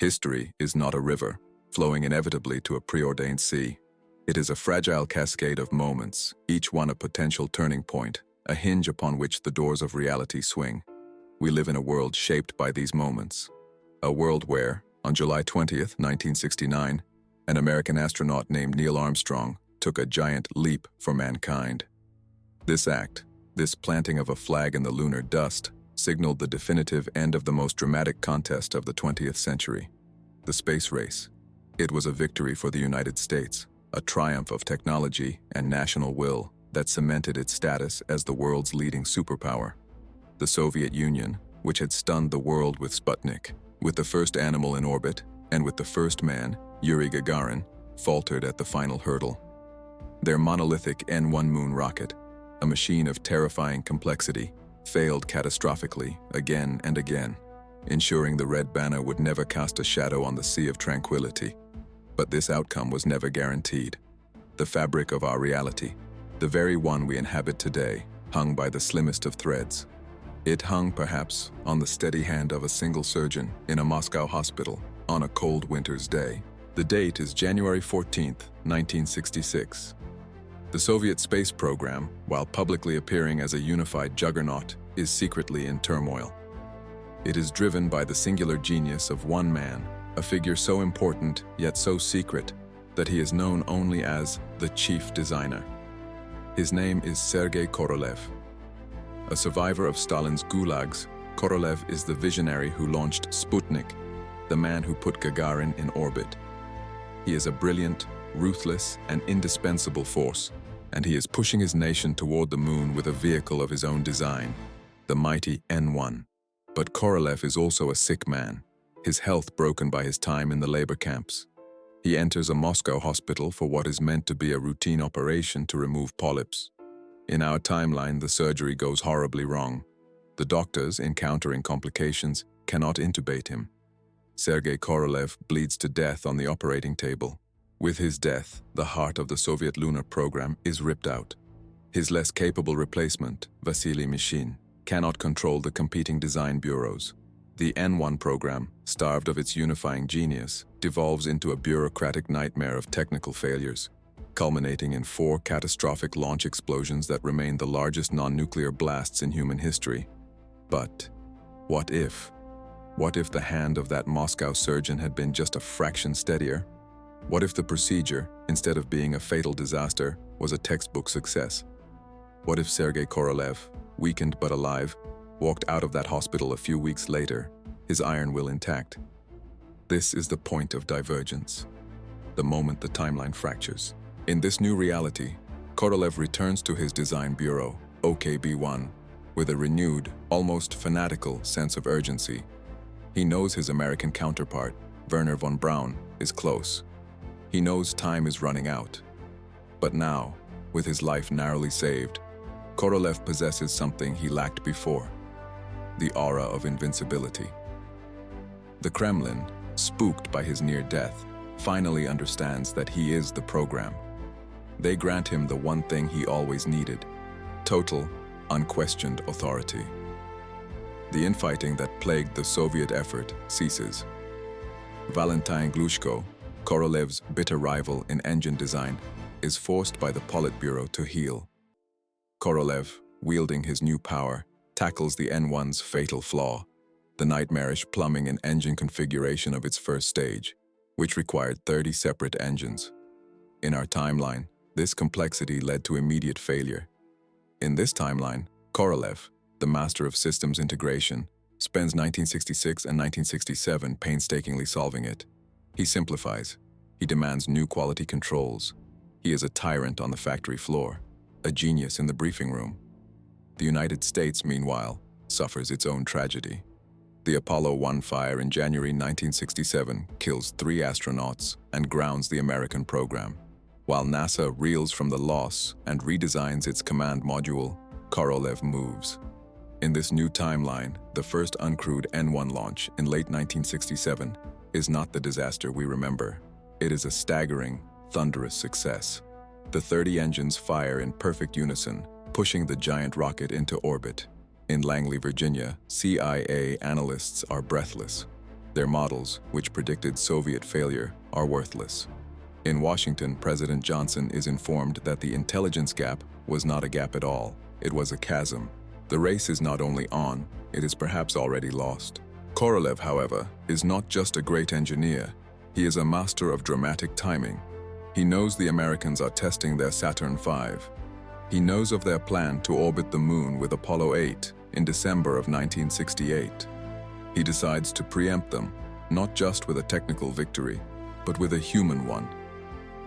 History is not a river, flowing inevitably to a preordained sea. It is a fragile cascade of moments, each one a potential turning point, a hinge upon which the doors of reality swing. We live in a world shaped by these moments. A world where, on July 20th, 1969, an American astronaut named Neil Armstrong took a giant leap for mankind. This act, this planting of a flag in the lunar dust, signaled the definitive end of the most dramatic contest of the 20th century, the space race. It was a victory for the United States, a triumph of technology and national will that cemented its status as the world's leading superpower. The Soviet Union, which had stunned the world with Sputnik, with the first animal in orbit, and with the first man, Yuri Gagarin, faltered at the final hurdle. Their monolithic N-1 moon rocket, a machine of terrifying complexity, failed catastrophically again and again, ensuring the red banner would never cast a shadow on the sea of tranquility. But this outcome was never guaranteed. The fabric of our reality, the very one we inhabit today, hung by the slimmest of threads. It hung, perhaps, on the steady hand of a single surgeon in a Moscow hospital on a cold winter's day. The date is January 14th, 1966. The Soviet space program, while publicly appearing as a unified juggernaut, is secretly in turmoil. It is driven by the singular genius of one man, a figure so important yet so secret that he is known only as the chief designer. His name is Sergei Korolev. A survivor of Stalin's gulags, Korolev is the visionary who launched Sputnik, the man who put Gagarin in orbit. He is a brilliant, ruthless, and indispensable force, and he is pushing his nation toward the moon with a vehicle of his own design, the mighty N-1. But Korolev is also a sick man, his health broken by his time in the labor camps. He enters a Moscow hospital for what is meant to be a routine operation to remove polyps. In our timeline, the surgery goes horribly wrong. The doctors, encountering complications, cannot intubate him. Sergei Korolev bleeds to death on the operating table. With his death, the heart of the Soviet lunar program is ripped out. His less capable replacement, Vasily Mishin, cannot control the competing design bureaus. The N-1 program, starved of its unifying genius, devolves into a bureaucratic nightmare of technical failures, culminating in 4 catastrophic launch explosions that remain the largest non-nuclear blasts in human history. But what if? What if the hand of that Moscow surgeon had been just a fraction steadier? What if the procedure, instead of being a fatal disaster, was a textbook success? What if Sergei Korolev, weakened but alive, walked out of that hospital a few weeks later, his iron will intact? This is the point of divergence, the moment the timeline fractures. In this new reality, Korolev returns to his design bureau, OKB-1, with a renewed, almost fanatical sense of urgency. He knows his American counterpart, Wernher von Braun, is close. He knows time is running out. But now, with his life narrowly saved, Korolev possesses something he lacked before: the aura of invincibility. The Kremlin, spooked by his near death, finally understands that he is the program. They grant him the one thing he always needed: total, unquestioned authority. The infighting that plagued the Soviet effort ceases. Valentin Glushko, Korolev's bitter rival in engine design, is forced by the Politburo to heel. Korolev, wielding his new power, tackles the N-1's fatal flaw, the nightmarish plumbing and engine configuration of its first stage, which required 30 separate engines. In our timeline, this complexity led to immediate failure. In this timeline, Korolev, the master of systems integration, spends 1966 and 1967 painstakingly solving it. He simplifies. He demands new quality controls. He is a tyrant on the factory floor, a genius in the briefing room. The United States, meanwhile, suffers its own tragedy. The Apollo 1 fire in January 1967 kills 3 astronauts and grounds the American program. While NASA reels from the loss and redesigns its command module, Korolev moves. In this new timeline, the first uncrewed N-1 launch in late 1967 is not the disaster we remember. It is a staggering, thunderous success. The 30 engines fire in perfect unison, pushing the giant rocket into orbit. In Langley, Virginia, CIA analysts are breathless. Their models, which predicted Soviet failure, are worthless. In Washington, President Johnson is informed that the intelligence gap was not a gap at all. It was a chasm. The race is not only on, it is perhaps already lost. Korolev, however, is not just a great engineer. He is a master of dramatic timing. He knows the Americans are testing their Saturn V. He knows of their plan to orbit the moon with Apollo 8 in December of 1968. He decides to preempt them, not just with a technical victory, but with a human one.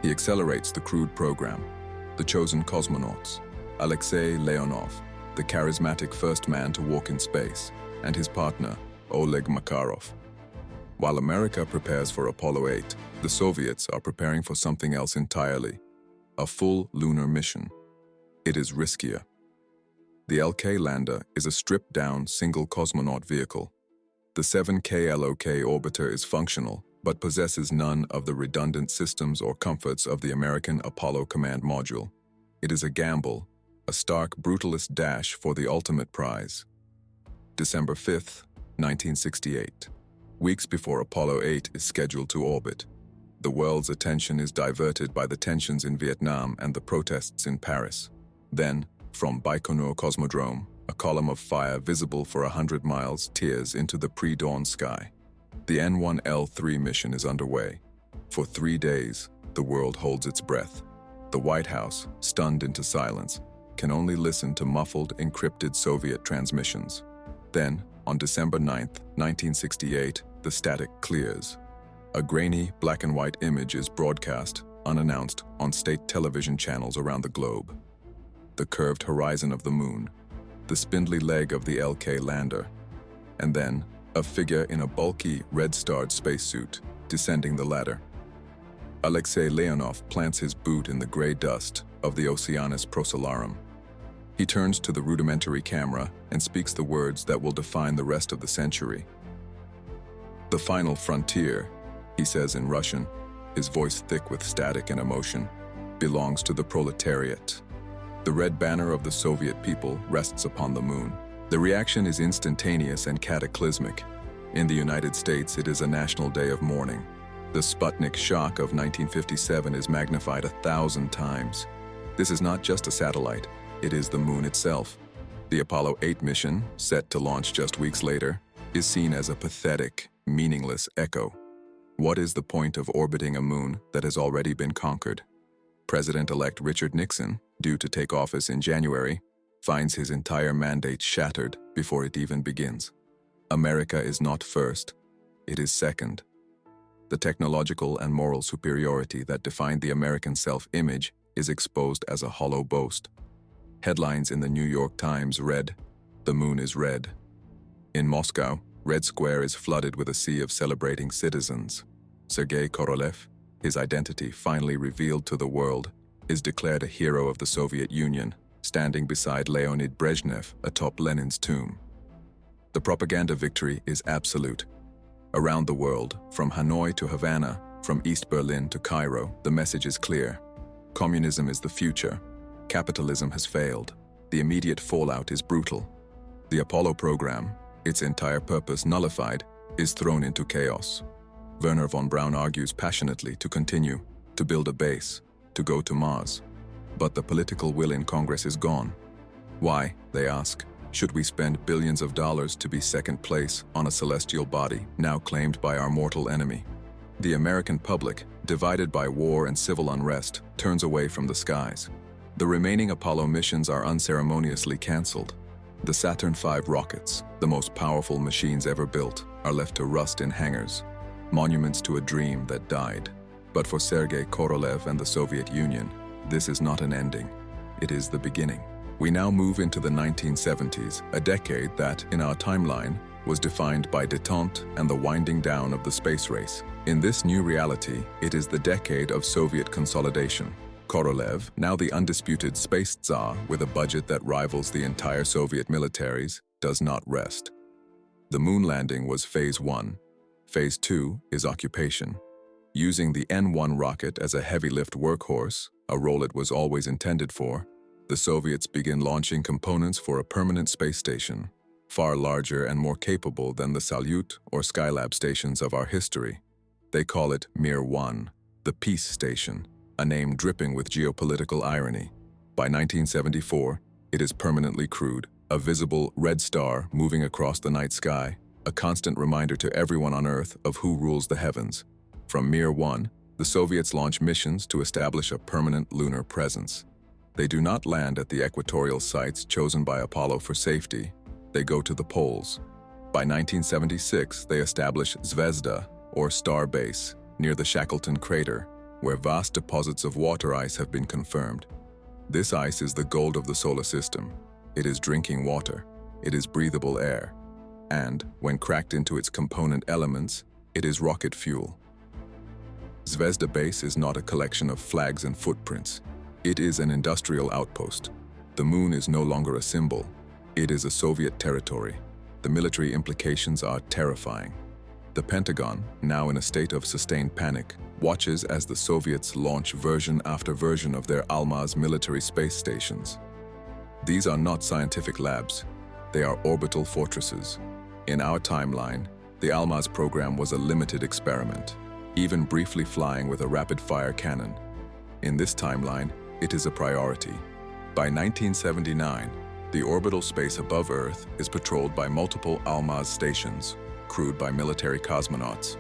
He accelerates the crewed program. The chosen cosmonauts, Alexei Leonov, the charismatic first man to walk in space, and his partner, Oleg Makarov. While America prepares for Apollo 8, the Soviets are preparing for something else entirely, a full lunar mission. It is riskier. The LK lander is a stripped-down single cosmonaut vehicle. The 7K LOK orbiter is functional, but possesses none of the redundant systems or comforts of the American Apollo command module. It is a gamble, a stark, brutalist dash for the ultimate prize. December 5th, 1968. Weeks before Apollo 8 is scheduled to orbit, the world's attention is diverted by the tensions in Vietnam and the protests in Paris. Then, from Baikonur Cosmodrome, a column of fire visible for 100 miles tears into the pre-dawn sky. The N1L3 mission is underway. For 3 days, the world holds its breath. The White House, stunned into silence, can only listen to muffled, encrypted Soviet transmissions. Then, on December 9, 1968, the static clears. A grainy, black-and-white image is broadcast, unannounced, on state television channels around the globe. The curved horizon of the moon, the spindly leg of the LK lander, and then a figure in a bulky, red-starred spacesuit descending the ladder. Alexei Leonov plants his boot in the gray dust of the Oceanus Procellarum. He turns to the rudimentary camera and speaks the words that will define the rest of the century. "The final frontier," he says in Russian, his voice thick with static and emotion, "belongs to the proletariat." The red banner of the Soviet people rests upon the moon. The reaction is instantaneous and cataclysmic. In the United States, it is a national day of mourning. The Sputnik shock of 1957 is magnified 1,000 times. This is not just a satellite, it is the moon itself. The Apollo 8 mission, set to launch just weeks later, is seen as a pathetic, meaningless echo. What is the point of orbiting a moon that has already been conquered? President-elect Richard Nixon, due to take office in January, finds his entire mandate shattered before it even begins. America is not first, it is second. The technological and moral superiority that defined the American self-image is exposed as a hollow boast. Headlines in the New York Times read, "The moon is red." In Moscow, Red Square is flooded with a sea of celebrating citizens. Sergei Korolev, his identity finally revealed to the world, is declared a hero of the Soviet Union, standing beside Leonid Brezhnev atop Lenin's tomb. The propaganda victory is absolute. Around the world, from Hanoi to Havana, from East Berlin to Cairo, the message is clear. Communism is the future. Capitalism has failed. The immediate fallout is brutal. The Apollo program, its entire purpose nullified, is thrown into chaos. Wernher von Braun argues passionately to continue, to build a base, to go to Mars. But the political will in Congress is gone. Why, they ask, should we spend billions of dollars to be second place on a celestial body now claimed by our mortal enemy? The American public, divided by war and civil unrest, turns away from the skies. The remaining Apollo missions are unceremoniously canceled. The Saturn V rockets, the most powerful machines ever built, are left to rust in hangars, monuments to a dream that died. But for Sergei Korolev and the Soviet Union, this is not an ending. It is the beginning. We now move into the 1970s, a decade that, in our timeline, was defined by détente and the winding down of the space race. In this new reality, it is the decade of Soviet consolidation. Korolev, now the undisputed space czar with a budget that rivals the entire Soviet militaries, does not rest. The moon landing was Phase 1. Phase 2 is occupation. Using the N1 rocket as a heavy-lift workhorse, a role it was always intended for, the Soviets begin launching components for a permanent space station. far larger and more capable than the Salyut or Skylab stations of our history. They call it Mir 1, the Peace Station, a name dripping with geopolitical irony. By 1974, it is permanently crewed, a visible red star moving across the night sky, a constant reminder to everyone on Earth of who rules the heavens. From Mir 1, the Soviets launch missions to establish a permanent lunar presence. They do not land at the equatorial sites chosen by Apollo for safety. They go to the poles. By 1976, they establish Zvezda, or Star Base, near the Shackleton crater, where vast deposits of water ice have been confirmed. This ice is the gold of the solar system. It is drinking water. It is breathable air. And, when cracked into its component elements, it is rocket fuel. Zvezda Base is not a collection of flags and footprints. It is an industrial outpost. The moon is no longer a symbol. It is a Soviet territory. The military implications are terrifying. The Pentagon, now in a state of sustained panic, watches as the Soviets launch version after version of their Almaz military space stations. These are not scientific labs. They are orbital fortresses. In our timeline, the Almaz program was a limited experiment, even briefly flying with a rapid-fire cannon. In this timeline, it is a priority. By 1979, the orbital space above Earth is patrolled by multiple Almaz stations, crewed by military cosmonauts.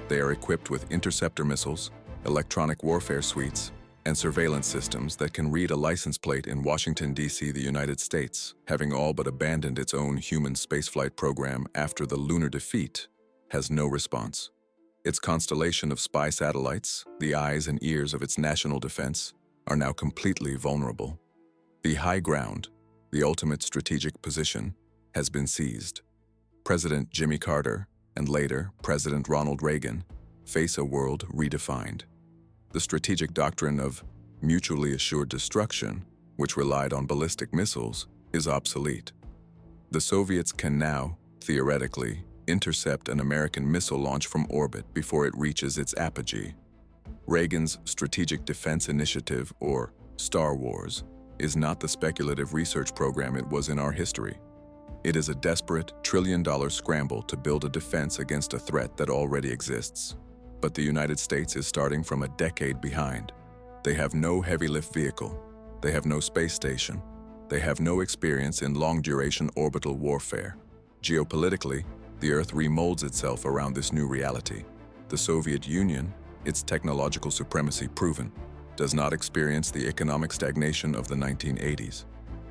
They are equipped with interceptor missiles, electronic warfare suites, and surveillance systems that can read a license plate in Washington, D.C., the United States, having all but abandoned its own human spaceflight program after the lunar defeat, has no response. Its constellation of spy satellites, the eyes and ears of its national defense, are now completely vulnerable. The high ground, the ultimate strategic position, has been seized. President Jimmy Carter, and later President Ronald Reagan, face a world redefined. The strategic doctrine of mutually assured destruction, which relied on ballistic missiles, is obsolete. The Soviets can now, theoretically, intercept an American missile launch from orbit before it reaches its apogee. Reagan's Strategic Defense Initiative, or Star Wars, is not the speculative research program it was in our history. It is a desperate, trillion-dollar scramble to build a defense against a threat that already exists. But the United States is starting from a decade behind. They have no heavy-lift vehicle. They have no space station. They have no experience in long-duration orbital warfare. Geopolitically, the Earth remolds itself around this new reality. The Soviet Union, its technological supremacy proven, does not experience the economic stagnation of the 1980s.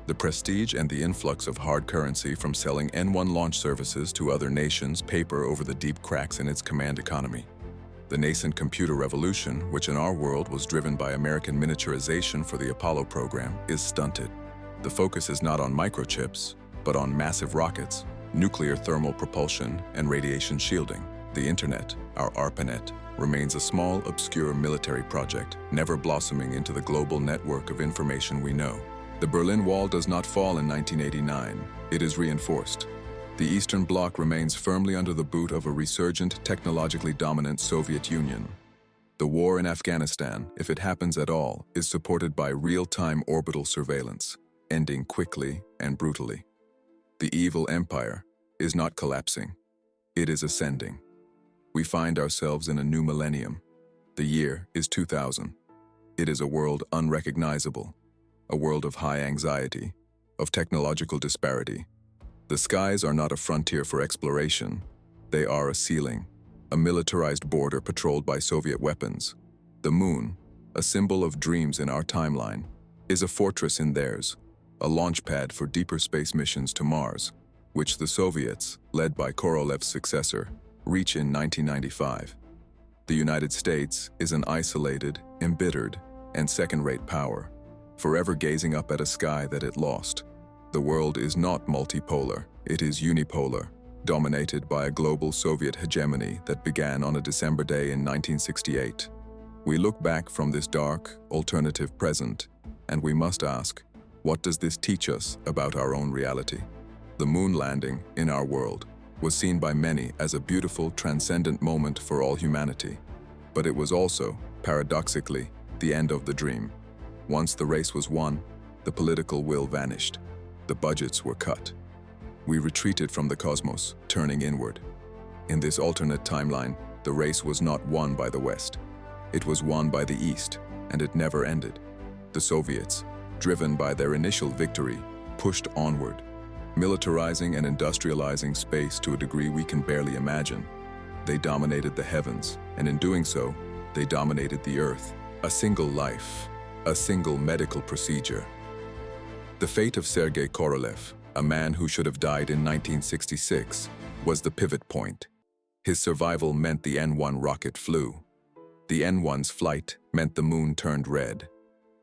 The prestige and the influx of hard currency from selling N-1 launch services to other nations paper over the deep cracks in its command economy. The nascent computer revolution, which in our world was driven by American miniaturization for the Apollo program, is stunted. The focus is not on microchips, but on massive rockets, nuclear thermal propulsion, and radiation shielding. The Internet, our ARPANET, remains a small, obscure military project, never blossoming into the global network of information we know. The Berlin Wall does not fall in 1989. It is reinforced. The Eastern Bloc remains firmly under the boot of a resurgent, technologically dominant Soviet Union. The war in Afghanistan, if it happens at all, is supported by real-time orbital surveillance, ending quickly and brutally. The evil empire is not collapsing. It is ascending. We find ourselves in a new millennium. The year is 2000. It is a world unrecognizable, a world of high anxiety, of technological disparity. The skies are not a frontier for exploration. They are a ceiling, a militarized border patrolled by Soviet weapons. The moon, a symbol of dreams in our timeline, is a fortress in theirs, a launch pad for deeper space missions to Mars, which the Soviets, led by Korolev's successor, reach in 1995. The United States is an isolated, embittered, and second-rate power, forever gazing up at a sky that it lost. The world is not multipolar, it is unipolar, dominated by a global Soviet hegemony that began on a December day in 1968. We look back from this dark, alternative present, and we must ask, what does this teach us about our own reality? The moon landing, in our world, was seen by many as a beautiful, transcendent moment for all humanity. But it was also, paradoxically, the end of the dream. Once the race was won, the political will vanished. The budgets were cut. We retreated from the cosmos, turning inward. In this alternate timeline, the race was not won by the West. It was won by the East, and it never ended. The Soviets, driven by their initial victory, pushed onward, militarizing and industrializing space to a degree we can barely imagine. They dominated the heavens, and in doing so, they dominated the earth. A single life, a single medical procedure. The fate of Sergei Korolev, a man who should have died in 1966, was the pivot point. His survival meant the N-1 rocket flew. The N-1's flight meant the moon turned red.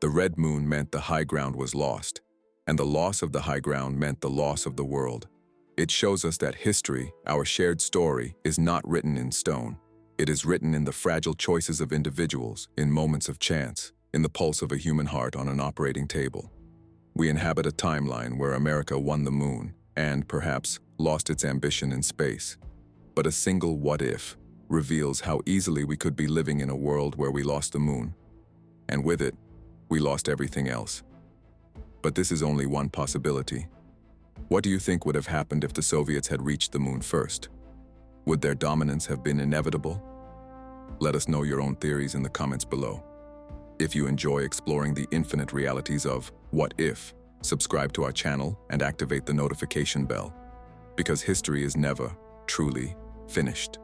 The red moon meant the high ground was lost, and the loss of the high ground meant the loss of the world. It shows us that history, our shared story, is not written in stone. It is written in the fragile choices of individuals, in moments of chance, in the pulse of a human heart on an operating table. We inhabit a timeline where America won the moon and, perhaps, lost its ambition in space. But a single what if reveals how easily we could be living in a world where we lost the moon. And with it, we lost everything else. But this is only one possibility. What do you think would have happened if the Soviets had reached the moon first? Would their dominance have been inevitable? Let us know your own theories in the comments below. If you enjoy exploring the infinite realities of what if, subscribe to our channel and activate the notification bell, because history is never truly finished.